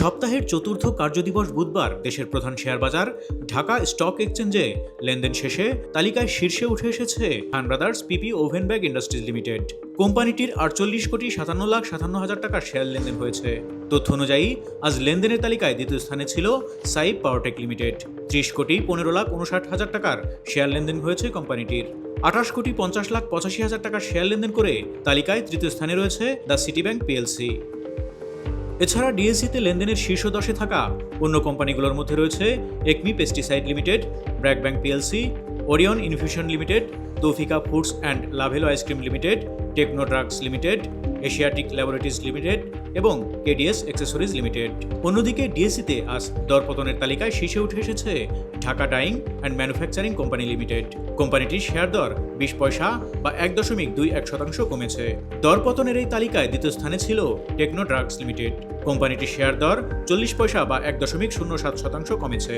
সপ্তাহের চতুর্থ কার্যদিবস বুধবার দেশের প্রধান শেয়ার বাজার ঢাকা স্টক এক্সচেঞ্জে লেনদেন শেষে তালিকায় শীর্ষে উঠে এসেছে খান ব্রাদার্স পিপি ওভেন ব্যাগ ইন্ডাস্ট্রিজ লিমিটেড। কোম্পানিটির 48,57,57,000 টাকার শেয়ার লেনদেন হয়েছে। তথ্য অনুযায়ী আজ লেনদেনের তালিকায় দ্বিতীয় স্থানে ছিল সাইপ পাওয়ারটেক লিমিটেড। 30,15,59,000 টাকার শেয়ার লেনদেন হয়েছে কোম্পানিটির। 28,50,85,000 টাকার শেয়ার লেনদেন করে তালিকায় তৃতীয় স্থানে রয়েছে দ্য সিটি ব্যাংক পিএলসি। এছাড়া ডিএসইতে লেনদেনের শীর্ষ 10-এ থাকা অন্য কোম্পানিগুলোর মধ্যে রয়েছে ACME pesticide limited, BRAC bank PLC, Orion infusion limited, Taufika foods and Lovello ice cream limited, Techno drugs limited, Asiatic laboratories limited এবং কেডিএস অ্যাক্সেসরিজ লিমিটেড। অন্যদিকে ডিএসইতে আজ দরপতনের তালিকায় শীর্ষে উঠে এসেছে Dhaka dyeing and manufacturing company limited. কোম্পানিটির শেয়ার দর 20 পয়সা বা 1.21% কমেছে। দরপতনের এই তালিকায় দ্বিতীয় স্থানে ছিল টেকনো ড্রাগস লিমিটেড। কোম্পানিটির শেয়ার দর 40 পয়সা বা 1.07% কমেছে।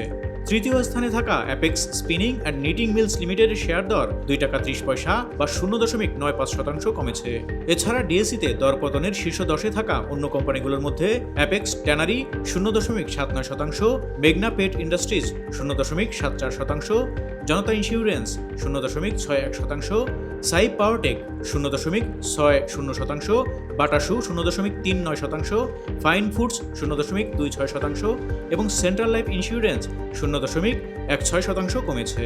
তৃতীয় স্থানে থাকা Apex spinning and knitting mills লিমিটেডের শেয়ার দর 2 টাকা 30 পয়সা বা 0.95% কমেছে। এছাড়া ডিএসইতে দরপতনের শীর্ষ 10-এ থাকা অন্য কোম্পানিগুলোর মধ্যে অ্যাপেক্স ট্যানারি 0.79%, মেঘনা পেট ইন্ডাস্ট্রিজ 0.74%, জনতা ইন্স্যুরেন্স 0.61%, সাইপ পাওয়ারটেক 0.60%, বাটাসু 0.39%, ফাইন ফুডস 0.26% এবং সেন্ট্রাল লাইফ ইন্স্যুরেন্স 0.16% কমেছে।